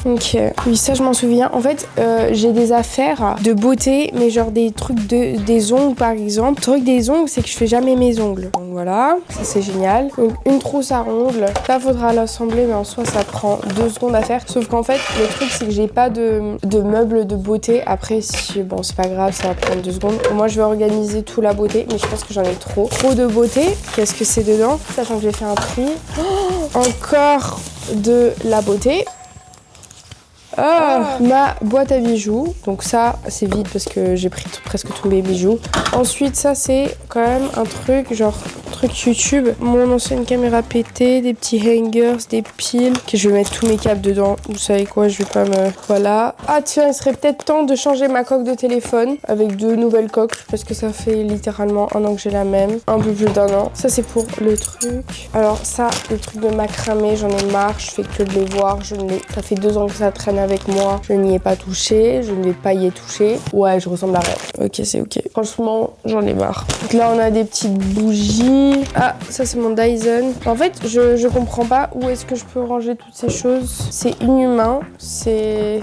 Ok, oui, ça je m'en souviens. En fait, j'ai des affaires de beauté, mais genre des trucs des ongles par exemple. Le truc des ongles, c'est que je fais jamais mes ongles. Donc voilà, ça c'est génial. Donc une trousse à ongles. Là, faudra l'assembler, mais en soi, ça prend 2 secondes à faire. Sauf qu'en fait, le truc, c'est que j'ai pas de meubles de beauté. Après, si bon, c'est pas grave, ça va prendre 2 secondes. Moi, je vais organiser tout la beauté, mais je pense que j'en ai trop. Trop de beauté. Qu'est-ce que c'est dedans? Sachant que j'ai fait un tri. Oh, encore de la beauté. Ma boîte à bijoux. Donc ça, c'est vide parce que j'ai pris presque tous mes bijoux. Ensuite, ça, c'est quand même un truc, genre truc YouTube. Mon ancienne caméra pétée, des petits hangers, des piles. Ok, je vais mettre tous mes câbles dedans. Vous savez quoi, je vais pas me... Voilà. Ah tiens, il serait peut-être temps de changer ma coque de téléphone avec 2 nouvelles coques parce que ça fait littéralement 1 an que j'ai la même. Un peu plus d'1 an. Ça, c'est pour le truc. Alors ça, le truc de macramé, j'en ai marre. Je fais que de les voir. Ça fait 2 ans que ça traîne avec moi. Je n'y ai pas touché. Je ne vais pas y toucher. Ouais, je ressemble à rien. Ok, c'est ok. Franchement, j'en ai marre. Donc là, on a des petites bougies. Ah, ça, c'est mon Dyson. En fait, je comprends pas où est-ce que je peux ranger toutes ces choses. C'est inhumain. C'est...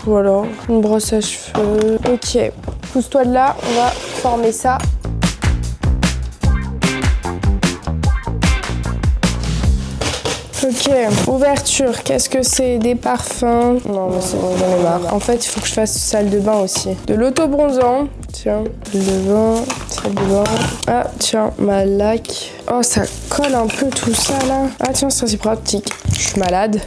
Voilà. Une brosse à cheveux. Ok. Pousse-toi de là. On va former ça. Ok, ouverture, qu'est-ce que c'est? Des parfums? Non mais c'est bon, j'en ai marre. En fait, il faut que je fasse salle de bain aussi. De l'auto-bronzant. Tiens, salle de bain, salle de bain. Ah, tiens, ma laque. Oh, ça colle un peu tout ça là. Ah tiens, ça c'est pratique. Je suis malade.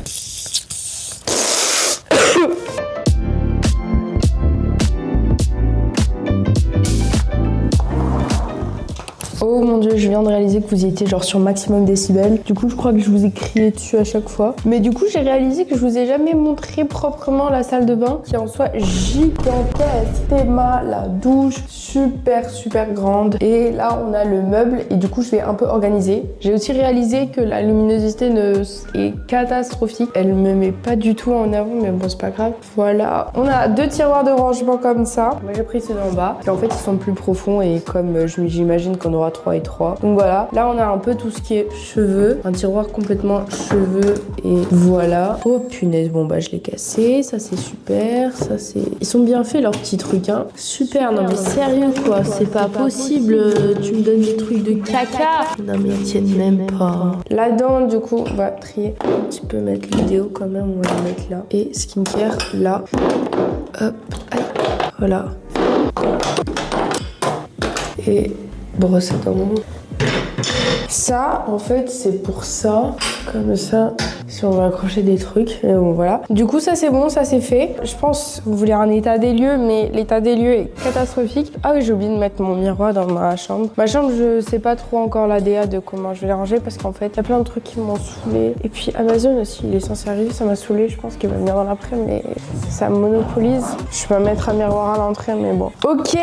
Oh mon dieu, je viens de réaliser que vous étiez genre sur maximum décibels. Du coup, je crois que je vous ai crié dessus à chaque fois. Mais du coup, j'ai réalisé que je vous ai jamais montré proprement la salle de bain, qui en soit gigantesque. Théma, la douche, super grande. Et là, on a le meuble et du coup, je vais un peu organiser. J'ai aussi réalisé que la luminosité est catastrophique. Elle me met pas du tout en avant, mais bon, c'est pas grave. Voilà. On a 2 tiroirs de rangement comme ça. Moi, j'ai pris ceux d'en bas. Et en fait, ils sont plus profonds et comme j'imagine qu'on aura 3 et 3. Donc voilà, là on a un peu tout ce qui est cheveux, un tiroir complètement cheveux et voilà. Oh punaise, bon bah je l'ai cassé, ça c'est super, ça c'est... Ils sont bien faits leurs petits trucs hein. Super, non mais sérieux quoi, c'est pas possible, tu me donnes des trucs de caca. Non mais ils tiennent même pas. Là-dedans du coup, on va trier un petit peu, mettre l'idéo quand même, on va le mettre là. Et skincare là. Hop, aïe, voilà. Et brosse à dents. Ça, en fait, c'est pour ça. Comme ça, si on va accrocher des trucs. Et bon, voilà. Du coup, ça, c'est bon, ça, c'est fait. Je pense, vous voulez un état des lieux, mais l'état des lieux est catastrophique. Ah oui, j'ai oublié de mettre mon miroir dans ma chambre. Ma chambre, je sais pas trop encore la DA de comment je vais les ranger parce qu'en fait, il y a plein de trucs qui m'ont saoulé. Et puis, Amazon aussi, il est censé arriver, ça m'a saoulé. Je pense qu'il va venir dans l'après, mais ça monopolise. Je vais mettre un miroir à l'entrée, mais bon. Ok,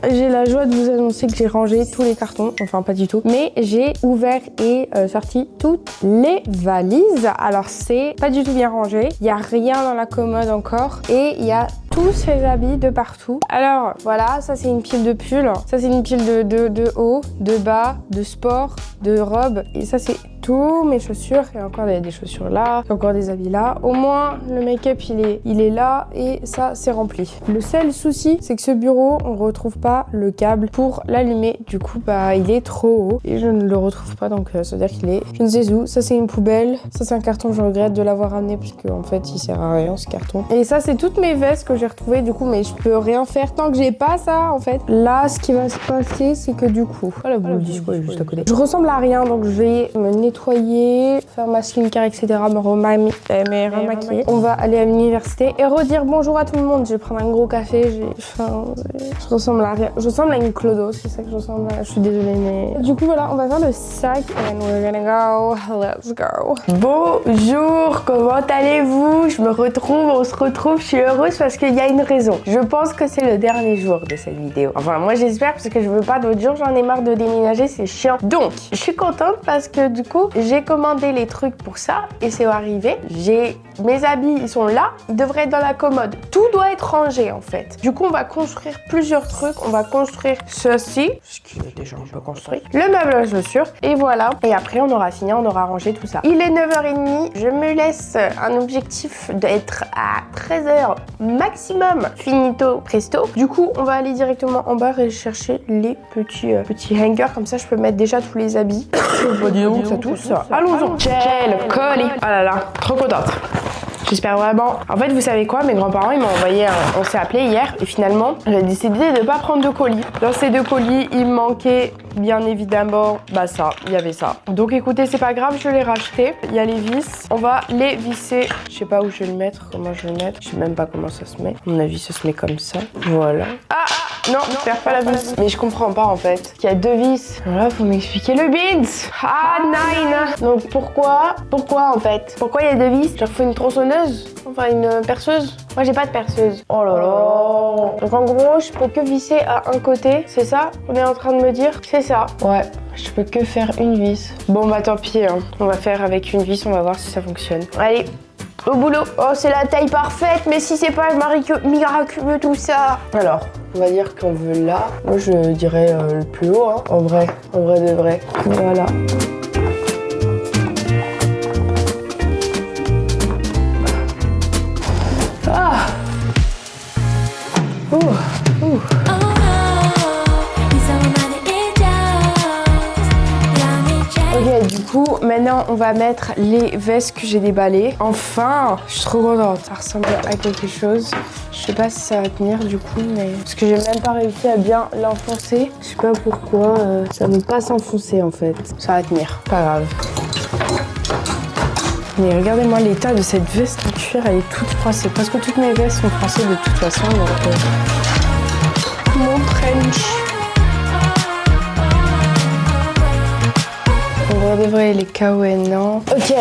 j'ai la joie de vous annoncer que j'ai rangé tous les cartons. Enfin, pas du tout. Mais j'ai ouvert et sorti toutes les valises. Alors c'est pas du tout bien rangé, il y a rien dans la commode encore et il y a tous ces habits de partout. Alors voilà, ça c'est une pile de pulls, ça c'est une pile de haut, de bas, de sport, de robes et ça c'est tous mes chaussures. Et encore il y a des chaussures là, encore des habits là. Au moins le make-up il est là et ça c'est rempli. Le seul souci c'est que ce bureau on retrouve pas le câble pour l'allumer. Du coup bah il est trop haut et je ne le retrouve pas donc ça veut dire qu'il est je ne sais où. Ça c'est une poubelle, ça c'est un carton, je regrette de l'avoir amené puisque en fait il sert à rien ce carton. Et ça c'est toutes mes vestes que j'ai retrouvées du coup mais je peux rien faire tant que j'ai pas ça en fait. Là ce qui va se passer c'est que du coup, oh la boule de disco est juste à côté. Je ressemble à rien donc je vais me nettoyer nettoyer, faire ma skincare, etc. Me remaquiller. On va aller à l'université et redire bonjour à tout le monde. Je vais prendre un gros café. Je ressemble à rien. Je ressemble à une clodo, c'est ça que je ressemble à. Je suis désolée, mais. Du coup, voilà, on va faire le sac. And we're gonna go. Let's go. Bonjour, comment allez-vous? On se retrouve. Je suis heureuse parce qu'il y a une raison. Je pense que c'est le dernier jour de cette vidéo. Enfin, moi j'espère parce que je veux pas d'autres jours. J'en ai marre de déménager, c'est chiant. Donc, je suis contente parce que du coup, j'ai commandé les trucs pour ça et c'est arrivé. J'ai mes habits, ils sont là. Ils devraient être dans la commode. Tout doit être rangé en fait. Du coup, on va construire plusieurs trucs. On va construire ceci, ce qui est déjà un peu construit. Le meuble à chaussures et voilà. Et après, on aura fini, on aura rangé tout ça. Il est 9h30. Je me laisse un objectif d'être à 13h maximum. Finito presto. Du coup, on va aller directement en bas et chercher les petits hangers. Comme ça, je peux mettre déjà tous les habits. Dis donc, ça touche ça. Allons-y. Quel colis. Oh là là, trop contente. J'espère vraiment. En fait, vous savez quoi? Mes grands-parents, ils m'ont envoyé on s'est appelé hier et finalement, j'ai décidé de ne pas prendre de colis. Dans ces 2 colis, il me manquait bien évidemment, ça, il y avait ça. Donc écoutez, c'est pas grave, je l'ai racheté. Il y a les vis. On va les visser. Je sais pas où je vais le mettre, comment je vais le mettre. Je sais même pas comment ça se met. À mon avis, ça se met comme ça. Voilà. Non, je perds pas la vis. Mais je comprends pas en fait. Il y a 2 vis. Voilà, faut m'expliquer le beans. Nine. Donc pourquoi en fait? Pourquoi il y a 2 vis? Genre faut une tronçonneuse? Enfin une perceuse? Moi j'ai pas de perceuse. Oh là là. Donc en gros, je peux que visser à un côté. C'est ça qu'on est en train de me dire? C'est ça. Ouais. Je peux que faire une vis. Bon tant pis. Hein. On va faire avec une vis. On va voir si ça fonctionne. Allez. Au boulot. Oh, c'est la taille parfaite, mais si c'est pas miraculeux tout ça. Alors, on va dire qu'on veut là. Moi, je dirais le plus haut, hein. En vrai de vrai. Voilà. Ok, du coup, maintenant on va mettre les vestes que j'ai déballées. Enfin, je suis trop contente. Ça ressemble à quelque chose. Je sais pas si ça va tenir du coup, mais parce que j'ai même pas réussi à bien l'enfoncer. Je sais pas pourquoi ça veut pas s'enfoncer en fait. Ça va tenir, pas grave. Mais regardez-moi l'état de cette veste en cuir, elle est toute froissée. Parce que toutes mes vestes sont froissées de toute façon. Donc, mon trench. On va devrait les KON, non? Ok,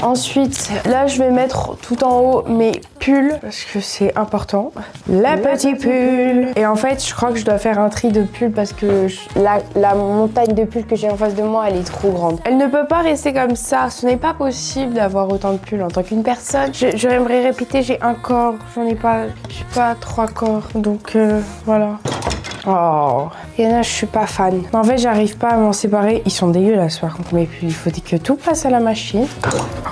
ensuite, là je vais mettre tout en haut mes pulls parce que c'est important. La petite pull. Et en fait, je crois que je dois faire un tri de pulls parce que la montagne de pulls que j'ai en face de moi, elle est trop grande. Elle ne peut pas rester comme ça. Ce n'est pas possible d'avoir autant de pulls en tant qu'une personne. J'aimerais répéter, j'ai un corps. J'en ai pas, j'ai pas 3 corps. Donc voilà. Oh, il y en a, je suis pas fan. En fait, j'arrive pas à m'en séparer. Ils sont dégueulasses par contre. Mais puis, il faut que tout passe à la machine.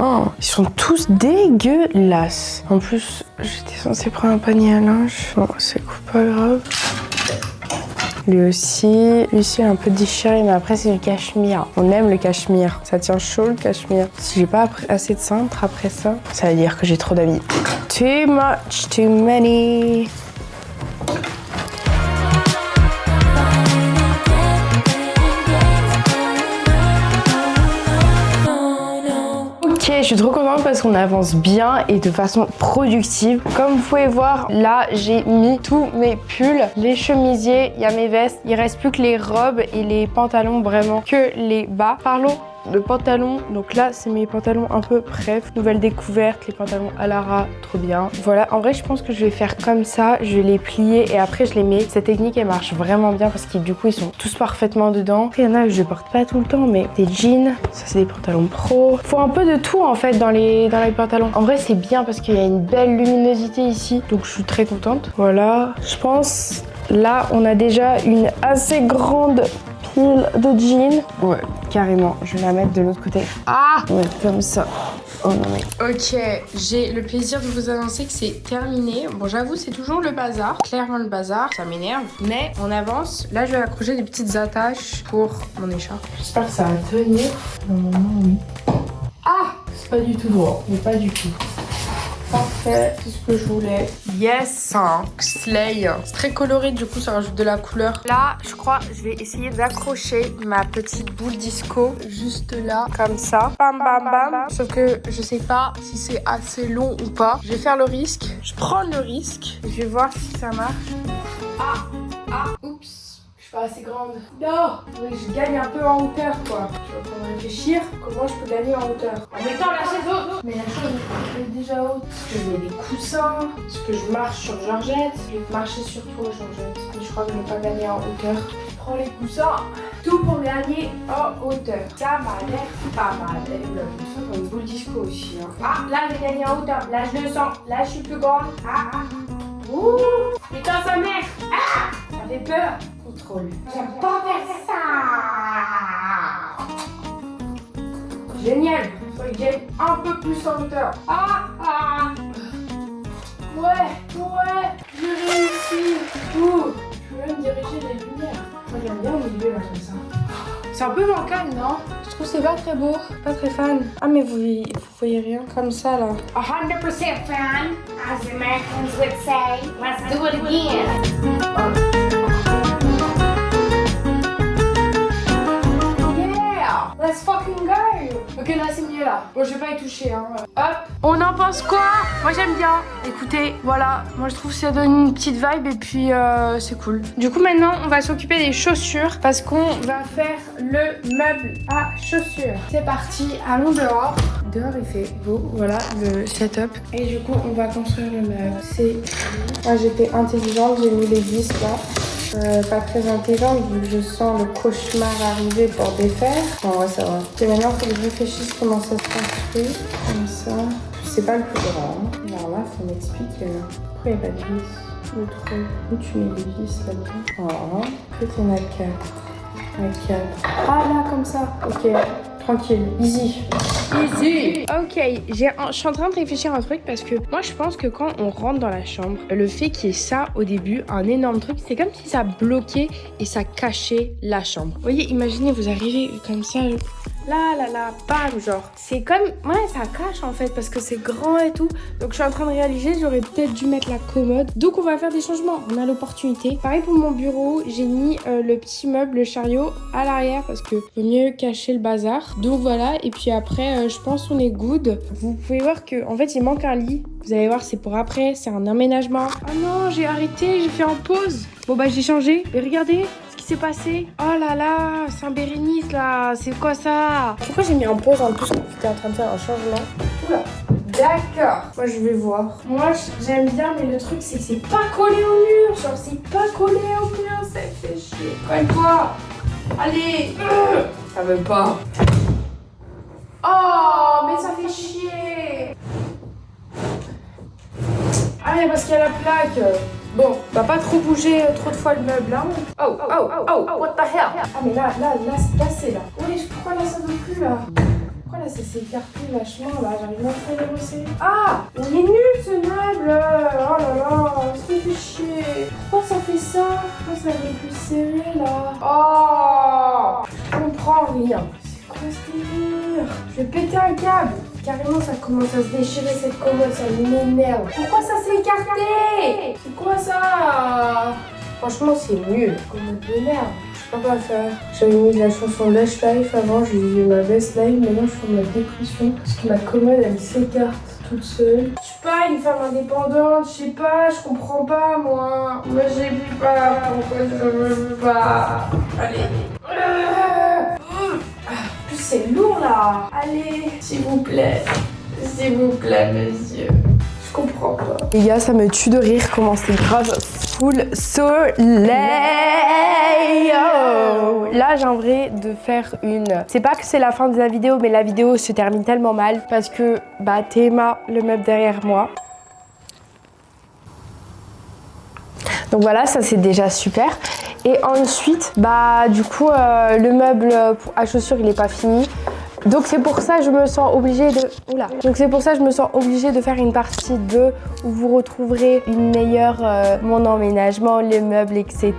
Oh, ils sont tous dégueulasses. En plus, j'étais censée prendre un panier à linge. Bon, c'est pas grave. Lui aussi est un peu déchiré, mais après c'est du cachemire. On aime le cachemire. Ça tient chaud le cachemire. Si j'ai pas assez de cintre après ça, ça veut dire que j'ai trop d'habits. Too much, too many. Ok, je suis trop contente parce qu'on avance bien et de façon productive. Comme vous pouvez voir, là, j'ai mis tous mes pulls, les chemisiers, il y a mes vestes. Il reste plus que les robes et les pantalons, vraiment que les bas. Parlons de pantalons. Donc là, c'est mes pantalons un peu bref. Nouvelle découverte, les pantalons à Lara, trop bien. Voilà, en vrai, je pense que je vais faire comme ça. Je vais les plier et après, je les mets. Cette technique, elle marche vraiment bien parce que du coup, ils sont tous parfaitement dedans. Il y en a que je porte pas tout le temps, mais des jeans. Ça, c'est des pantalons pro. Faut un peu de tout, en fait, dans les pantalons. En vrai, c'est bien parce qu'il y a une belle luminosité ici. Donc, je suis très contente. Voilà, je pense... Là, on a déjà une assez grande pile de jeans. Ouais, carrément. Je vais la mettre de l'autre côté. Ah! Ouais, comme ça. Oh non mais... Ok, j'ai le plaisir de vous annoncer que c'est terminé. Bon, j'avoue, c'est toujours le bazar. Clairement le bazar, ça m'énerve. Mais on avance. Là, je vais accrocher des petites attaches pour mon écharpe. J'espère que ça va tenir. Normalement, oui. Ah! C'est pas du tout droit. Mais pas du tout. Parfait, c'est ce que je voulais. Yes, slay. C'est très coloré, du coup ça rajoute de la couleur. Là, je crois, je vais essayer d'accrocher ma petite boule disco juste là, comme ça. Bam, bam, bam. Sauf que je sais pas si c'est assez long ou pas. Je vais faire le risque. Je prends le risque. Je vais voir si ça marche. Oups. Je suis pas assez grande. Non, oui, je gagne un peu en hauteur, quoi. Je suis en train de réfléchir comment je peux gagner en hauteur. En mettant la chaise haute. Mais la chaise est déjà haute. Parce que je mets des coussins. Parce que je marche sur Georgette. Je vais marcher sur toi, Georgette. Mais je crois que je ne vais pas gagner en hauteur. Je prends les coussins. Tout pour gagner en hauteur. Ça m'a l'air pas mal. Je me sens comme une boule disco aussi. Hein. Ah, là, j'ai gagné en hauteur. Là, je le sens. Là, je suis plus grande. Ouh. Putain, sa mère. Ça fait peur. Contrôle. J'aime pas faire ça. Génial. Il faut que j'aille un peu plus en hauteur. Ouais, j'ai réussi. Ouh. Je peux même diriger les lumières. Moi j'aime bien au milieu là comme ça. C'est un peu bancal, non? Je trouve que c'est pas très beau. Pas très fan. Ah mais vous voyez rien comme ça là. 100% fan, as the Americans would say. Let's do it again. Let's fucking go! Ok, là c'est mieux là. Bon, je vais pas y toucher, hein. Hop! On en pense quoi? Moi j'aime bien. Écoutez, voilà. Moi je trouve que ça donne une petite vibe et puis c'est cool. Du coup, maintenant on va s'occuper des chaussures parce qu'on va faire le meuble à chaussures. C'est parti, allons dehors. Dehors il fait beau, voilà le setup. Et du coup, on va construire le meuble. C'est. Moi j'étais intelligente, j'ai mis les vis là. Pas très intelligente vu que je sens le cauchemar arriver pour défaire. Bon, ouais, ça va. Et maintenant, il faut que je réfléchisse comment ça se construit. Comme ça. C'est pas le plus grand. Alors là, faut m'expliquer. Pourquoi il n'y a pas de vis? Le trou. Où tu mets les vis là-dedans? Voilà. Peut-être il y en a 4. Ah là, comme ça. Ok. Tranquille. Easy. Ok, je suis en train de réfléchir à un truc parce que moi je pense que quand on rentre dans la chambre, le fait qu'il y ait ça au début, un énorme truc, c'est comme si ça bloquait et ça cachait la chambre. Vous voyez, imaginez vous arrivez comme ça, là, bam, genre. C'est comme, ouais, ça cache en fait parce que c'est grand et tout. Donc je suis en train de réaliser, j'aurais peut-être dû mettre la commode. Donc on va faire des changements, on a l'opportunité. Pareil pour mon bureau, j'ai mis le petit meuble, le chariot à l'arrière parce que vaut mieux cacher le bazar. Donc voilà, et puis après, je pense qu'on est good. Vous pouvez voir que en fait il manque un lit. Vous allez voir, c'est pour après, c'est un emménagement. Ah non, j'ai arrêté, j'ai fait en pause. Bon bah j'ai changé, mais regardez ce qui s'est passé. Oh là là, Saint-Bérénice là, c'est quoi ça? Pourquoi j'ai mis en pause en plus quand j'étais en train de faire un changement? Oula, d'accord. Moi je vais voir. Moi j'aime bien, mais le truc c'est que c'est pas collé au mur. Genre c'est pas collé au mur, ça fait chier. Colle-toi. Allez. Ça veut pas. Oh, mais ça fait chier. Ah, mais parce qu'il y a la plaque. Bon, on va pas trop bouger trop de fois le meuble, hein. Oh, what the hell? Ah, mais là, c'est cassé, là. Oui, pourquoi là, ça veut plus, là? Pourquoi là, ça s'est écarté vachement, là? J'arrive même pas à les bosser. Ah, il est nul, ce meuble. Oh là là, ça me fait chier. Pourquoi ça fait ça? Pourquoi ça veut plus serré, là? Oh, je comprends rien. C'est quoi ce délire? Je vais péter un câble. Carrément, ça commence à se déchirer cette commode, ça m'énerve. Pourquoi ça s'est écarté? C'est quoi ça? Franchement, c'est nul. Commode de merde. Je sais pas quoi faire. J'avais mis de la chanson Lush Life avant, j'ai eu ma best life. Maintenant, je fais ma dépression. Parce que ma commode, elle s'écarte toute seule. Je suis pas une femme indépendante, je sais pas, je comprends pas, moi. Moi, j'ai vu pas. Pourquoi je veux pas? Allez. C'est lourd là. Allez, s'il vous plaît, monsieur. Je comprends pas. Les gars, ça me tue de rire comment c'est grave full soleil. Oh. Là, j'ai envie de faire une. C'est pas que c'est la fin de la vidéo, mais la vidéo se termine tellement mal parce que bah Théma, le meuble derrière moi. Donc voilà, ça c'est déjà super. Et ensuite, bah du coup, le meuble à chaussures, il est pas fini. Donc c'est pour ça que je me sens obligée de... Oula. Donc c'est pour ça que je me sens obligée de faire une partie 2 où vous retrouverez une meilleure... mon emménagement, les meubles, etc.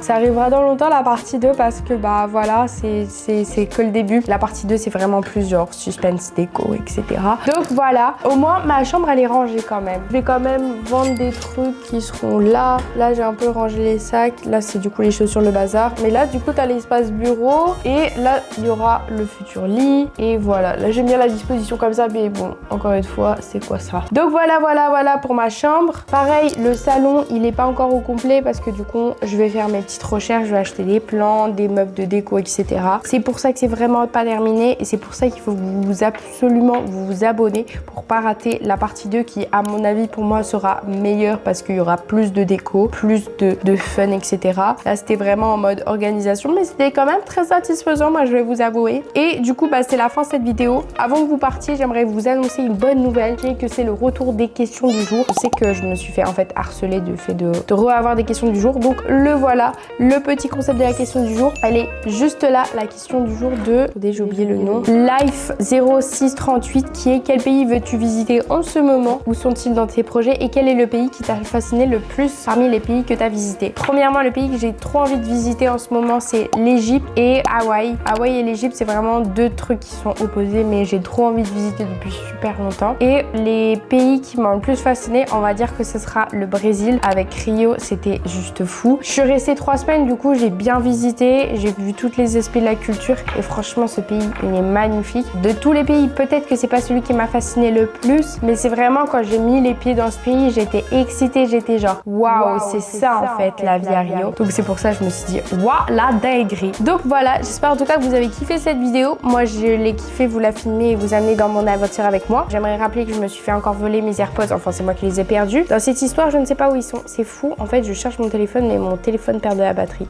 Ça arrivera dans longtemps la partie 2 parce que bah voilà, c'est que le début. La partie 2 c'est vraiment plus genre suspense, déco, etc. Donc voilà, au moins ma chambre elle est rangée quand même. Je vais quand même vendre des trucs qui seront là. Là j'ai un peu rangé les sacs. Là c'est du coup les chaussures, le bazar. Mais là du coup t'as l'espace bureau et là il y aura le futur lit. Et voilà, là j'aime bien la disposition comme ça, mais bon, encore une fois, c'est quoi ça? Donc voilà pour ma chambre. Pareil, le salon il est pas encore au complet parce que du coup je vais faire mes petites recherches, je vais acheter des plans, des meubles de déco, etc. C'est pour ça que c'est vraiment pas terminé et c'est pour ça qu'il faut absolument vous abonner pour pas rater la partie 2 qui à mon avis pour moi sera meilleure parce qu'il y aura plus de déco, plus de fun, etc. Là c'était vraiment en mode organisation mais c'était quand même très satisfaisant, moi je vais vous avouer. Et du coup bah c'est la fin de cette vidéo. Avant que vous partiez, j'aimerais vous annoncer une bonne nouvelle qui est que c'est le retour des questions du jour. Je sais que je me suis fait en fait harceler du fait de re-avoir des questions du jour, donc le voilà, le petit concept de la question du jour. Elle est juste là, la question du jour de... Attendez, j'ai oublié le nom. Life0638 qui est: quel pays veux-tu visiter en ce moment? Où sont-ils dans tes projets? Et quel est le pays qui t'a fasciné le plus parmi les pays que tu as visités? Premièrement, le pays que j'ai trop envie de visiter en ce moment, c'est l'Égypte et Hawaï. Hawaï et l'Égypte, c'est vraiment deux trucs qui sont opposés, mais j'ai trop envie de visiter depuis super longtemps. Et les pays qui m'ont le plus fasciné, on va dire que ce sera le Brésil avec Rio, c'était juste fou. Je suis restée 3 semaines, du coup j'ai bien visité, j'ai vu tous les aspects de la culture et franchement ce pays il est magnifique. De tous les pays, peut-être que c'est pas celui qui m'a fasciné le plus, mais c'est vraiment quand j'ai mis les pieds dans ce pays, j'étais excitée, j'étais genre waouh, c'est ça en fait la vie à Rio. Donc c'est pour ça que je me suis dit waouh, la dinguerie. Donc voilà, j'espère en tout cas que vous avez kiffé cette vidéo. Moi je l'ai kiffé, vous la filmer et vous amener dans mon aventure avec moi. J'aimerais rappeler que je me suis fait encore voler mes AirPods, enfin c'est moi qui les ai perdus. Dans cette histoire, je ne sais pas où ils sont, c'est fou. En fait, je cherche mon téléphone, mais mon téléphone perd de la batterie.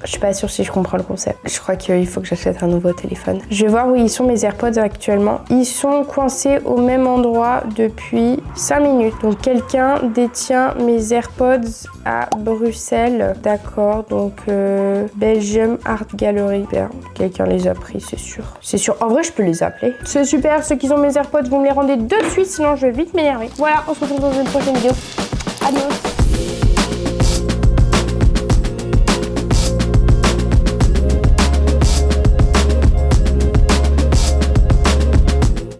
Je suis pas sûre si je comprends le concept. Je crois qu'il faut que j'achète un nouveau téléphone. Je vais voir où ils sont mes AirPods actuellement. Ils sont coincés au même endroit depuis 5 minutes. Donc quelqu'un détient mes AirPods à Bruxelles. D'accord, donc Belgium Art Gallery. Quelqu'un les a pris, c'est sûr. C'est sûr. En vrai, je peux les appeler. C'est super, ceux qui ont mes AirPods, vous me les rendez de suite, sinon je vais vite m'énerver. Voilà, on se retrouve dans une prochaine vidéo. Adios.